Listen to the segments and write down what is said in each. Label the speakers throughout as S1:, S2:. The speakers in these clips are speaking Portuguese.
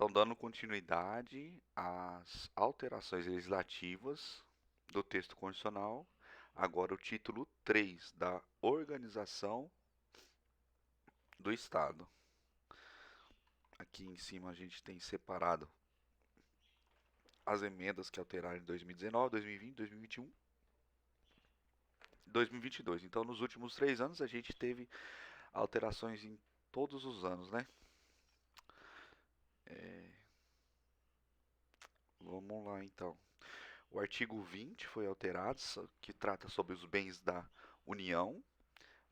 S1: Então, dando continuidade às alterações legislativas do texto constitucional, agora o título 3 da Organização do Estado. Aqui em cima a gente tem separado as emendas que alteraram em 2019, 2020, 2021, 2022. Então, nos últimos 3 anos a gente teve alterações em todos os anos, né? Vamos lá então. O artigo 20 foi alterado, que trata sobre os bens da União.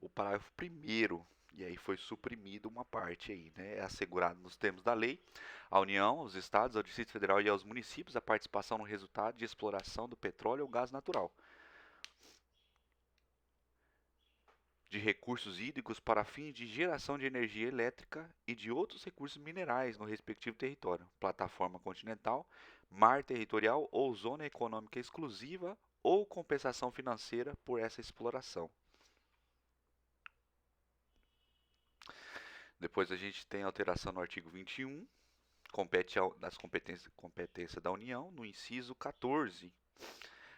S1: O parágrafo primeiro, e aí foi suprimido uma parte aí, né? É assegurado nos termos da lei à União, aos Estados, ao Distrito Federal e aos municípios a participação no resultado de exploração do petróleo ou gás natural, de recursos hídricos para fins de geração de energia elétrica e de outros recursos minerais no respectivo território, plataforma continental, mar territorial ou zona econômica exclusiva ou compensação financeira por essa exploração. Depois a gente tem a alteração no artigo 21, das competências da União, no inciso 14,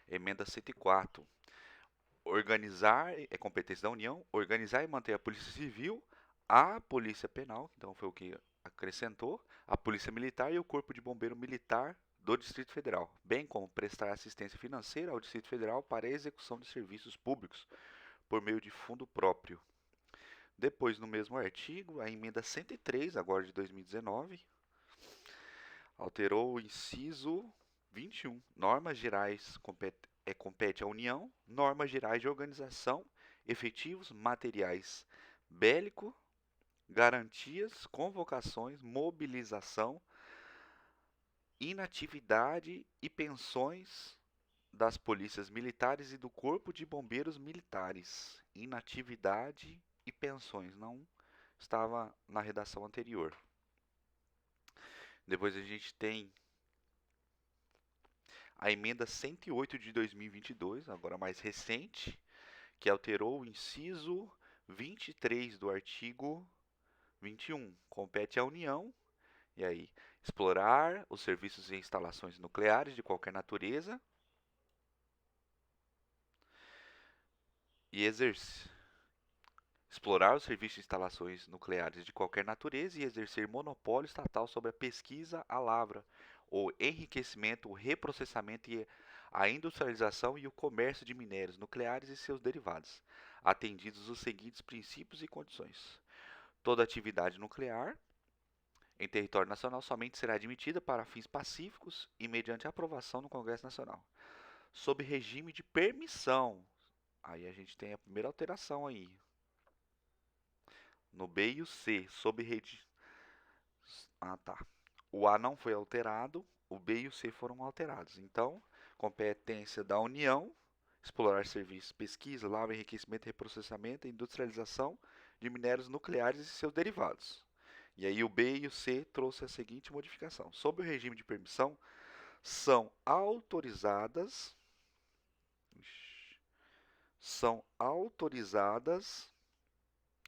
S1: emenda 104. Organizar, é competência da União, organizar e manter a Polícia Civil, a Polícia Penal, então foi o que acrescentou, a Polícia Militar e o Corpo de Bombeiro Militar do Distrito Federal, bem como prestar assistência financeira ao Distrito Federal para a execução de serviços públicos por meio de fundo próprio. Depois, no mesmo artigo, a emenda 103, agora de 2019, alterou o inciso 21. Normas gerais compete à União, normas gerais de organização, efetivos, materiais bélico, garantias, convocações, mobilização, inatividade e pensões das polícias militares e do Corpo de Bombeiros Militares. Inatividade e pensões, não estava na redação anterior. Depois a gente tem a emenda 108 de 2022, agora mais recente, que alterou o inciso 23 do artigo 21. Compete à União, e aí, explorar os serviços e instalações nucleares de qualquer natureza e explorar os serviços e instalações nucleares de qualquer natureza e exercer monopólio estatal sobre a pesquisa, a lavra, o enriquecimento, o reprocessamento e a industrialização e o comércio de minérios nucleares e seus derivados, atendidos os seguintes princípios e condições. Toda atividade nuclear em território nacional somente será admitida para fins pacíficos e mediante aprovação no Congresso Nacional, sob regime de permissão. Aí a gente tem a primeira alteração aí. No B e o C, sob regime. Ah, tá. O A não foi alterado, o B e o C foram alterados. Então, competência da União, explorar serviços, pesquisa, lavra, enriquecimento, reprocessamento e industrialização de minérios nucleares e seus derivados. E aí o B e o C trouxe a seguinte modificação. Sob o regime de permissão, são autorizadas são autorizadas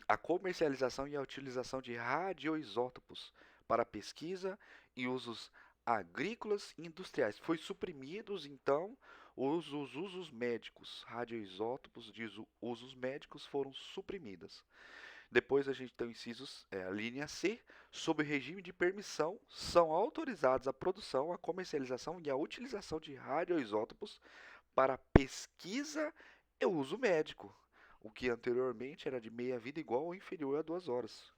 S1: a comercialização e a utilização de radioisótopos para pesquisa e usos agrícolas e industriais. Foi suprimidos, então, os usos médicos. Radioisótopos de usos médicos foram suprimidas. Depois a gente tem o incisos, a linha C. Sob regime de permissão, são autorizados a produção, a comercialização e a utilização de radioisótopos para pesquisa e uso médico, o que anteriormente era de meia-vida igual ou inferior a 2 horas,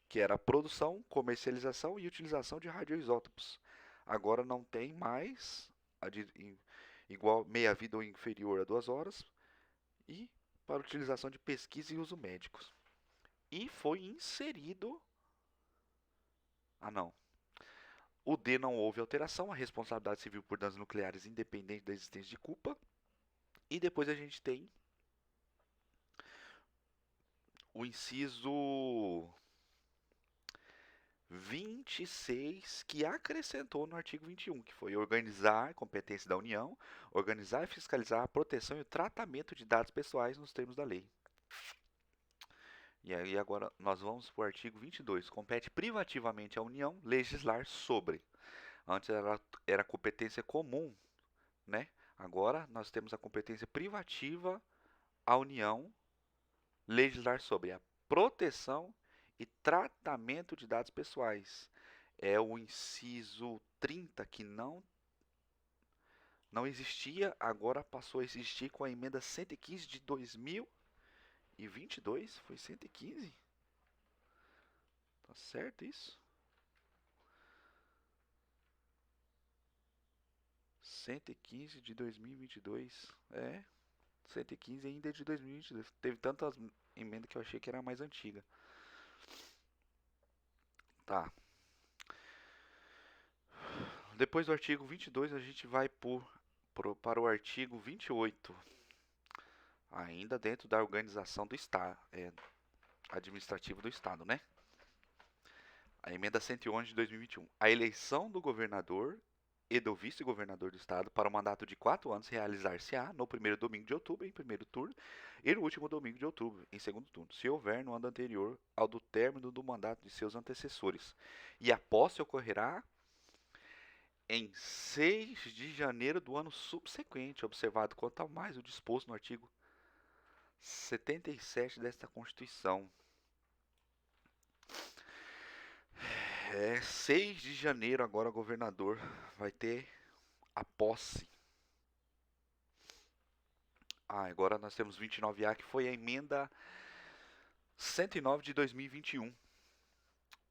S1: que era a produção, comercialização e utilização de radioisótopos. Agora não tem mais a de igual meia-vida ou inferior a 2 horas e para utilização de pesquisa e uso médicos. E foi inserido. Ah, não. O D não houve alteração, a responsabilidade civil por danos nucleares independente da existência de culpa. E depois a gente tem o inciso 26, que acrescentou no artigo 21, que foi organizar, competência da União, organizar e fiscalizar a proteção e o tratamento de dados pessoais nos termos da lei. E aí agora nós vamos para o artigo 22. Compete privativamente à União legislar sobre. Antes era competência comum, né? Agora nós temos a competência privativa à União legislar sobre a proteção e tratamento de dados pessoais. É o inciso 30 que não existia, agora passou a existir com a emenda 115 de 2022. Foi 115? Tá certo isso? 115 de 2022. É, 115 ainda é de 2022. Teve tantas emendas que eu achei que era a mais antiga. Tá. Depois do artigo 22, a gente vai para o artigo 28. Ainda dentro da organização do Estado, administrativo do Estado, né? A emenda 111 de 2021. A eleição do governador e do vice-governador do Estado para um mandato de 4 anos realizar-se-á no primeiro domingo de outubro, em primeiro turno, e no último domingo de outubro, em segundo turno, se houver no ano anterior ao do término do mandato de seus antecessores. E a posse ocorrerá em 6 de janeiro do ano subsequente, observado quanto ao mais o disposto no artigo 77 desta Constituição. 6 de janeiro agora o governador vai ter a posse. Agora nós temos 29A, que foi a emenda 109 de 2021.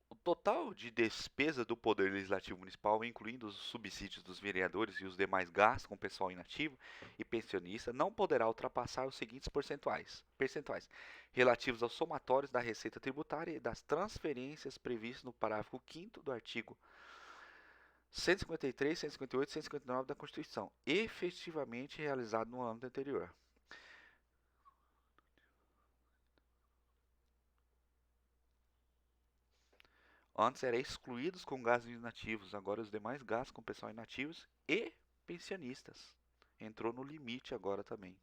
S1: O total de despesa do Poder Legislativo Municipal, incluindo os subsídios dos vereadores e os demais gastos com pessoal inativo e pensionista, não poderá ultrapassar os seguintes percentuais relativos aos somatórios da receita tributária e das transferências previstos no parágrafo 5º do artigo 153, 158 e 159 da Constituição, efetivamente realizado no ano anterior. Antes era excluídos com gastos inativos, agora os demais gastos com pessoal inativos e pensionistas. Entrou no limite agora também.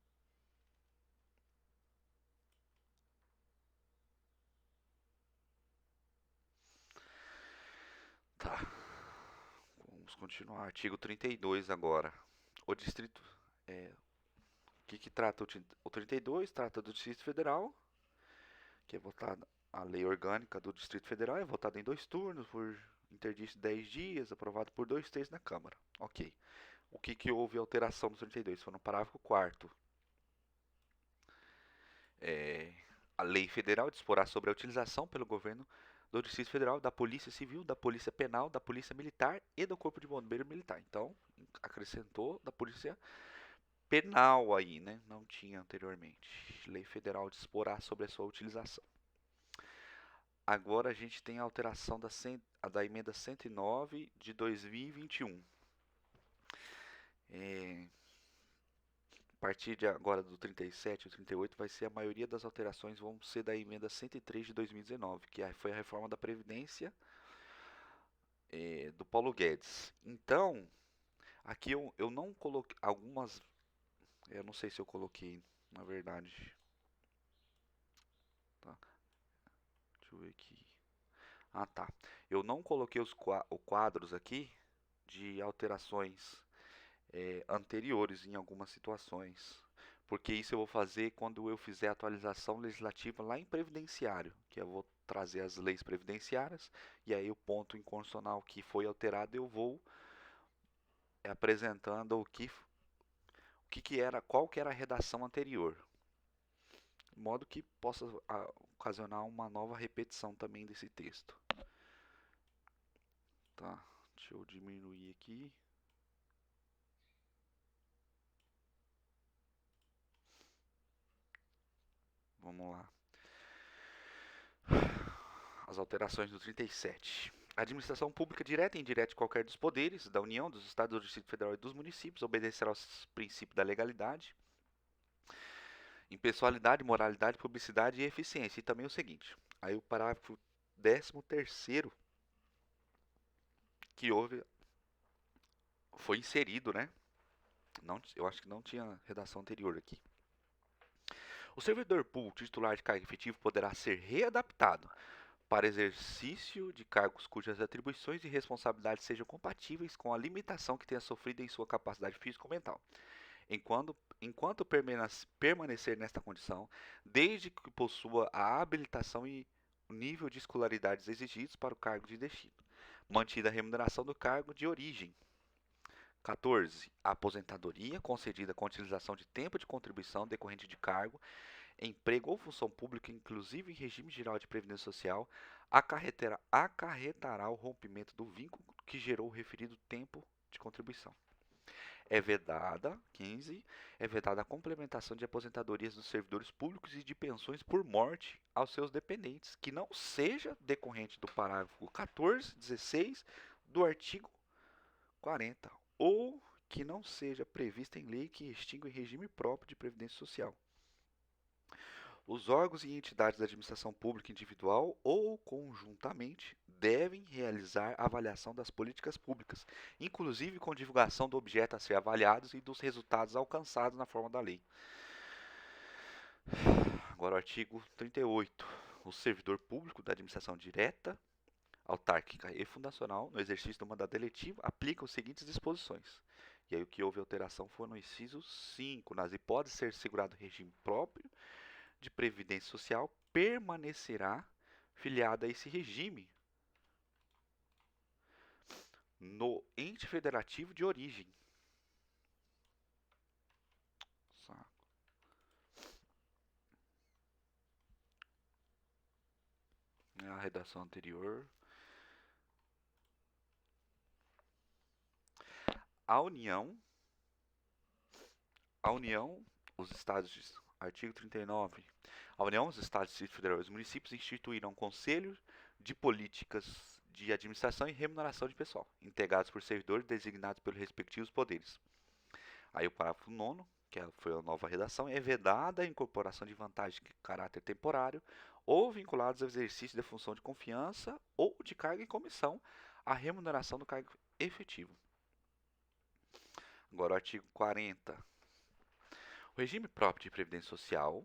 S1: Tá. Vamos continuar. Artigo 32 agora. O distrito. O que trata o 32? Trata do Distrito Federal, que é votada a lei orgânica do Distrito Federal, é votada em 2 turnos, por interdito de 10 dias, aprovado por 2/3 na Câmara. Ok. O que houve alteração no 32? Foi no parágrafo 4º. A lei federal disporá sobre a utilização pelo governo do Distrito Federal da Polícia Civil, da Polícia Penal, da Polícia Militar e do Corpo de Bombeiro Militar. Então, acrescentou da Polícia Penal aí, né? Não tinha anteriormente. Lei federal disporá sobre a sua utilização. Agora a gente tem a alteração da emenda 109 de 2021. A partir de agora do 37 e 38 vai ser a maioria das alterações vão ser da emenda 103 de 2019, que foi a reforma da Previdência do Paulo Guedes. Então, aqui eu não coloquei algumas, eu não sei se eu coloquei, na verdade. Tá, deixa eu ver aqui. Tá. Eu não coloquei os quadros aqui de alterações anteriores em algumas situações. Porque isso eu vou fazer quando eu fizer a atualização legislativa lá em previdenciário, que eu vou trazer as leis previdenciárias, e aí o ponto inconstitucional que foi alterado eu vou apresentando qual que era a redação anterior, de modo que possa ocasionar uma nova repetição também desse texto. Tá, deixa eu diminuir aqui. Vamos lá. As alterações do 37. A administração pública direta e indireta de qualquer dos poderes da União, dos Estados, do Distrito Federal e dos municípios obedecerá aos princípios da legalidade, impessoalidade, moralidade, publicidade e eficiência. E também o seguinte, aí o parágrafo 13º que foi inserido, né? Não, eu acho que não tinha redação anterior aqui. O servidor público titular de cargo efetivo poderá ser readaptado para exercício de cargos cujas atribuições e responsabilidades sejam compatíveis com a limitação que tenha sofrido em sua capacidade física ou mental, enquanto permanecer nesta condição, desde que possua a habilitação e o nível de escolaridades exigidos para o cargo de destino, mantida a remuneração do cargo de origem. 14. A aposentadoria concedida com utilização de tempo de contribuição decorrente de cargo, emprego ou função pública, inclusive em regime geral de previdência social, acarretará o rompimento do vínculo que gerou o referido tempo de contribuição. 15. É vedada a complementação de aposentadorias dos servidores públicos e de pensões por morte aos seus dependentes, que não seja decorrente do parágrafo 14, 16 do artigo 40, ou que não seja prevista em lei que extinga em regime próprio de previdência social. Os órgãos e entidades da administração pública individual ou conjuntamente devem realizar avaliação das políticas públicas, inclusive com divulgação do objeto a ser avaliado e dos resultados alcançados na forma da lei. Agora o artigo 38. O servidor público da administração direta, autárquica e fundacional, no exercício do mandato eletivo, aplica as seguintes disposições. E aí o que houve alteração foi no inciso 5. Nas hipóteses de ser segurado regime próprio de previdência social, permanecerá filiada a esse regime no ente federativo de origem. Saco. A redação anterior. A União, os estados, artigo 39. A União, os estados, Distrito Federal e os municípios instituirão conselhos de políticas de administração e remuneração de pessoal, integrados por servidores designados pelos respectivos poderes. Aí o parágrafo 9º, que foi a nova redação, é vedada a incorporação de vantagens de caráter temporário ou vinculados ao exercício da função de confiança ou de cargo em comissão à remuneração do cargo efetivo. Agora o artigo 40. O regime próprio de previdência social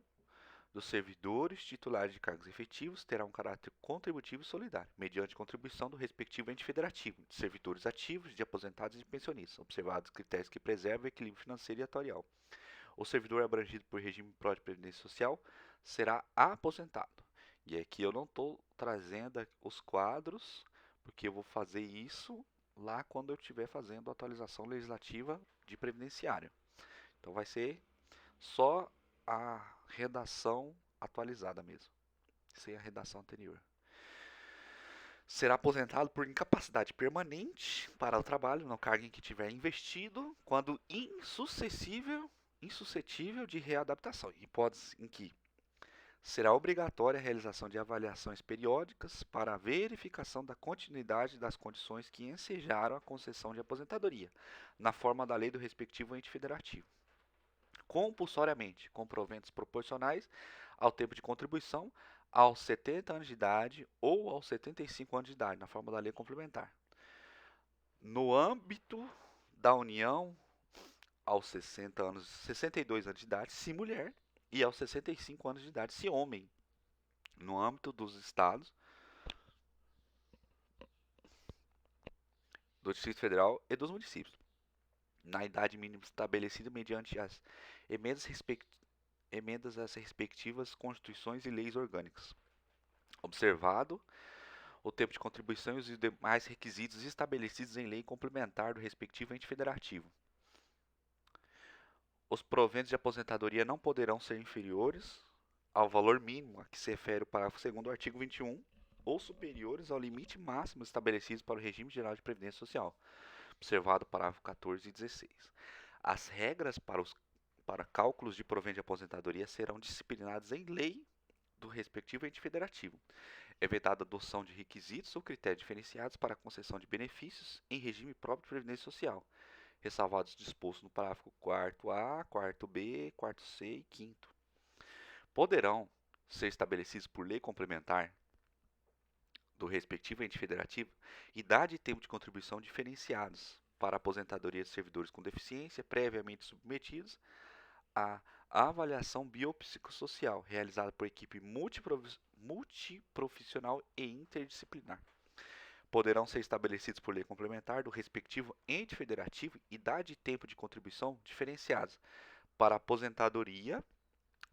S1: dos servidores titulares de cargos efetivos terá um caráter contributivo e solidário, mediante contribuição do respectivo ente federativo, de servidores ativos, de aposentados e de pensionistas, observados critérios que preservam o equilíbrio financeiro e atuarial. O servidor abrangido por regime próprio de previdência social será aposentado. E aqui eu não estou trazendo os quadros, porque eu vou fazer isso lá quando eu estiver fazendo a atualização legislativa de previdenciário. Então vai ser só a redação atualizada mesmo, sem a redação anterior. Será aposentado por incapacidade permanente para o trabalho no cargo em que tiver investido, quando insuscetível de readaptação. Hipóteses em que será obrigatória a realização de avaliações periódicas para a verificação da continuidade das condições que ensejaram a concessão de aposentadoria, na forma da lei do respectivo ente federativo. Compulsoriamente, com proventos proporcionais ao tempo de contribuição, aos 70 anos de idade ou aos 75 anos de idade, na forma da lei complementar. No âmbito da União, aos 62 anos de idade, se mulher, e aos 65 anos de idade, se homem. No âmbito dos estados, do Distrito Federal e dos municípios, na idade mínima estabelecida mediante as emendas às respectivas constituições e leis orgânicas. Observado o tempo de contribuição e os demais requisitos estabelecidos em lei complementar do respectivo ente federativo. Os proventos de aposentadoria não poderão ser inferiores ao valor mínimo a que se refere o parágrafo 2º do artigo 21 ou superiores ao limite máximo estabelecido para o regime geral de previdência social, observado o parágrafo 14 e 16. As regras para cálculos de provento de aposentadoria serão disciplinadas em lei do respectivo ente federativo. É vedada a adoção de requisitos ou critérios diferenciados para a concessão de benefícios em regime próprio de previdência social, ressalvados dispostos no parágrafo 4A, 4B, 4C e 5º. Poderão ser estabelecidos por lei complementar do respectivo ente federativo idade e tempo de contribuição diferenciados para a aposentadoria de servidores com deficiência previamente submetidos a A avaliação biopsicossocial, realizada por equipe multiprofissional e interdisciplinar. Poderão ser estabelecidos por lei complementar do respectivo ente federativo idade e tempo de contribuição diferenciados para aposentadoria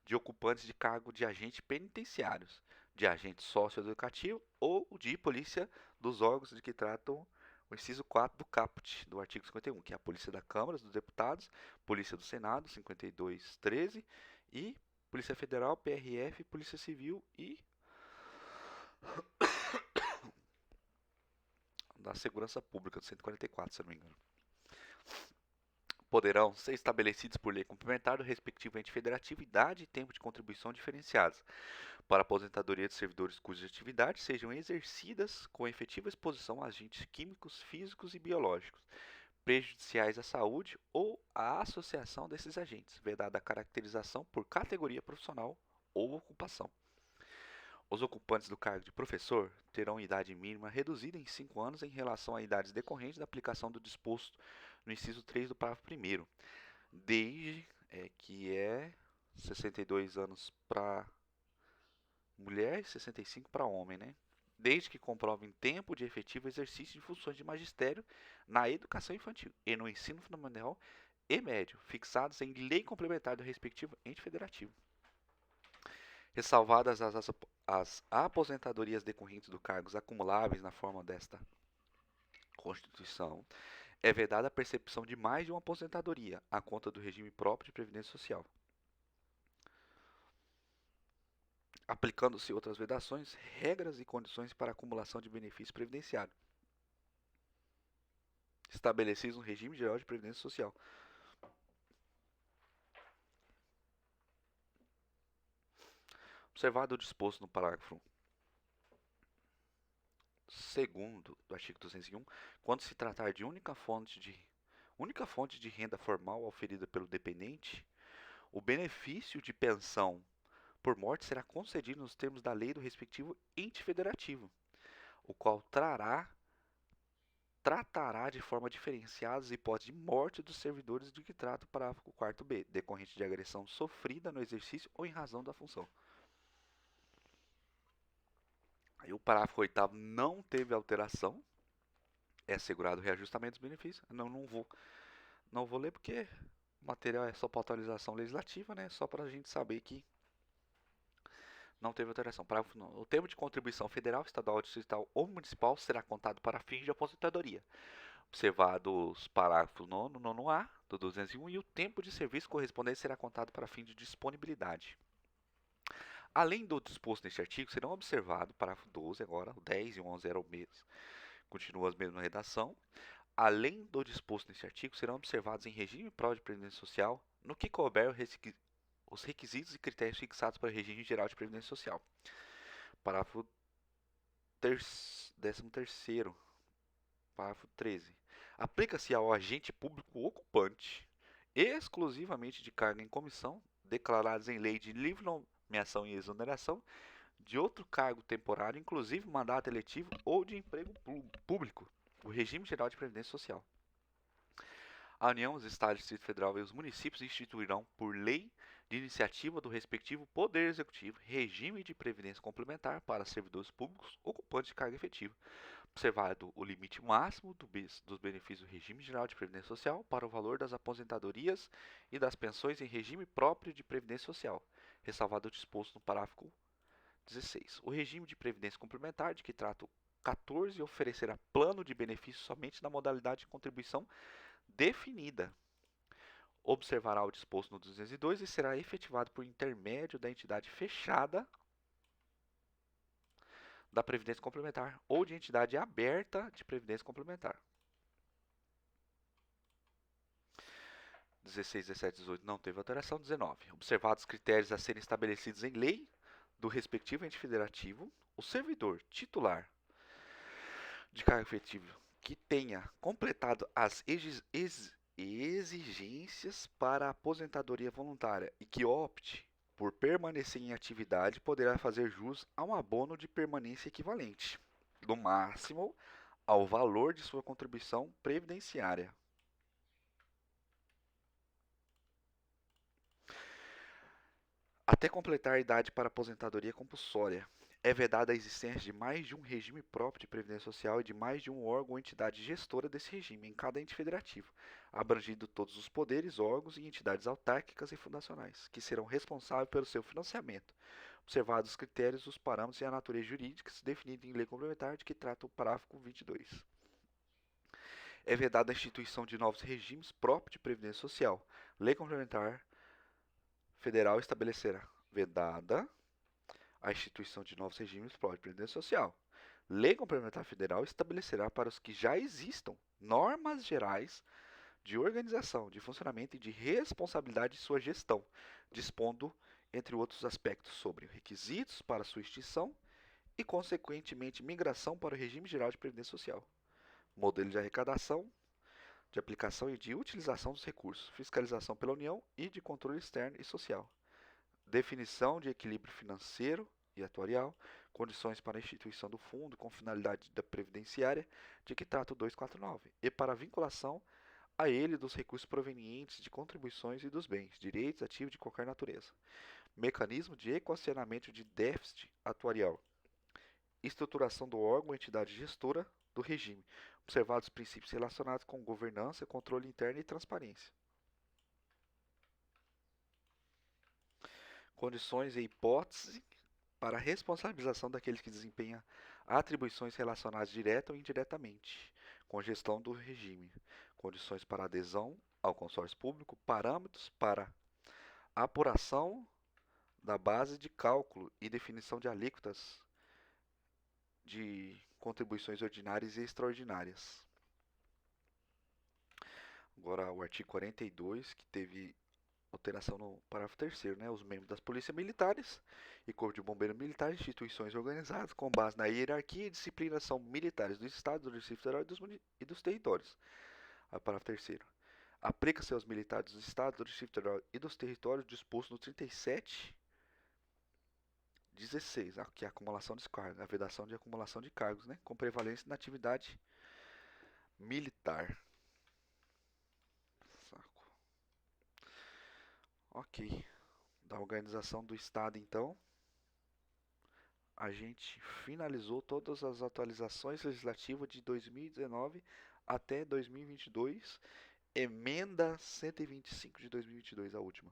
S1: de ocupantes de cargo de agentes penitenciários, de agente socioeducativo ou de polícia dos órgãos de que tratam o inciso 4 do caput do artigo 51, que é a Polícia da Câmara dos Deputados, Polícia do Senado, 5213, e Polícia Federal, PRF, Polícia Civil e da Segurança Pública, do 144, se eu não me engano. Poderão ser estabelecidos por lei complementar do respectivo ente federativo idade e tempo de contribuição diferenciados para a aposentadoria de servidores cujas atividades sejam exercidas com efetiva exposição a agentes químicos, físicos e biológicos prejudiciais à saúde ou à associação desses agentes, vedada a caracterização por categoria profissional ou ocupação. Os ocupantes do cargo de professor terão idade mínima reduzida em 5 anos em relação a idades decorrentes da aplicação do disposto no inciso 3 do parágrafo 1º, desde que é 62 anos para mulher e 65 para homem, né? Desde que comprovem tempo de efetivo exercício de funções de magistério na educação infantil e no ensino fundamental e médio, fixados em lei complementar do respectivo ente federativo. Ressalvadas as aposentadorias decorrentes do cargos acumuláveis na forma desta Constituição, é vedada a percepção de mais de uma aposentadoria à conta do regime próprio de previdência social. Aplicando-se outras vedações, regras e condições para acumulação de benefício previdenciário, estabelecidos no regime geral de previdência social. Observado o disposto no parágrafo 2º do artigo 201, quando se tratar de única fonte de renda formal oferida pelo dependente, o benefício de pensão por morte será concedido nos termos da lei do respectivo ente federativo, o qual tratará de forma diferenciada as hipóteses de morte dos servidores de que trata o parágrafo 4b, decorrente de agressão sofrida no exercício ou em razão da função. Aí o parágrafo 8º não teve alteração, é assegurado o reajustamento dos benefícios. Não vou ler porque o material é só para atualização legislativa, né? Só para a gente saber que não teve alteração. Parágrafo 9. O tempo de contribuição federal, estadual, distrital ou municipal será contado para fins de aposentadoria. Observados os parágrafos 9º, 9A do 201 e o tempo de serviço correspondente será contado para fim de disponibilidade. Além do disposto neste artigo, serão observados, parágrafo 12 agora, o 10 e o 11 eram o mesmo, continua a mesma redação. Além do disposto neste artigo, serão observados em regime próprio de previdência social, no que couber os requisitos e critérios fixados para o regime geral de previdência social. Parágrafo 13º, parágrafo 13. Aplica-se ao agente público ocupante, exclusivamente de carga em comissão, declarados em lei de livre nomeação e exoneração, de outro cargo temporário, inclusive mandato eletivo ou de emprego público, o regime geral de previdência social. A União, os Estados, o Distrito Federal e os municípios instituirão, por lei de iniciativa do respectivo Poder Executivo, regime de previdência complementar para servidores públicos ocupantes de carga efetiva, observado o limite máximo dos benefícios do regime geral de previdência social para o valor das aposentadorias e das pensões em regime próprio de previdência social, ressalvado o disposto no parágrafo 16. O regime de previdência complementar, de que trata o 14, oferecerá plano de benefícios somente na modalidade de contribuição definida. Observará o disposto no 202 e será efetivado por intermédio da entidade fechada da Previdência Complementar ou de entidade aberta de Previdência Complementar. 16, 17, 18 não teve alteração. 19. Observados os critérios a serem estabelecidos em lei do respectivo ente federativo, o servidor titular de cargo efetivo que tenha completado as exigências para a aposentadoria voluntária e que opte por permanecer em atividade poderá fazer jus a um abono de permanência equivalente, no máximo ao valor de sua contribuição previdenciária. Até completar a idade para aposentadoria compulsória, é vedada a existência de mais de um regime próprio de previdência social e de mais de um órgão ou entidade gestora desse regime em cada ente federativo, abrangindo todos os poderes, órgãos e entidades autárquicas e fundacionais, que serão responsáveis pelo seu financiamento, observados os critérios, os parâmetros e a natureza jurídica definida em lei complementar de que trata o parágrafo 22. É vedada a instituição de novos regimes próprios de previdência social. Lei complementar federal estabelecerá vedada a instituição de novos regimes próprios de previdência social. Lei complementar federal estabelecerá para os que já existam normas gerais de organização, de funcionamento e de responsabilidade de sua gestão, dispondo, entre outros aspectos, sobre requisitos para sua extinção e, consequentemente, migração para o regime geral de previdência social, modelo de arrecadação, de aplicação e de utilização dos recursos, fiscalização pela União e de controle externo e social, definição de equilíbrio financeiro e atuarial, condições para a instituição do fundo com finalidade da previdenciária, de que trata o 249, e para a vinculação a ele dos recursos provenientes de contribuições e dos bens, direitos, ativos de qualquer natureza. Mecanismo de equacionamento de déficit atuarial. Estruturação do órgão ou entidade gestora do regime, observados princípios relacionados com governança, controle interno e transparência. Condições e hipótese para a responsabilização daqueles que desempenham atribuições relacionadas direta ou indiretamente com a gestão do regime. Condições para adesão ao consórcio público, parâmetros para apuração da base de cálculo e definição de alíquotas de contribuições ordinárias e extraordinárias. Agora o artigo 42, que teve alteração no parágrafo 3º, né? Os membros das polícias militares e corpo de bombeiros militares, instituições organizadas com base na hierarquia e disciplina são militares do Estado, do Distrito Federal e dos territórios. Parágrafo 3º. Aplica-se aos militares do Estado, do Distrito Federal e dos territórios disposto no 37.16, que é a acumulação de cargos, a vedação de acumulação de cargos, né? Com prevalência na atividade militar. Saco. Ok. Da organização do Estado, então, a gente finalizou todas as atualizações legislativas de 2019 até 2022, emenda 125 de 2022, a última.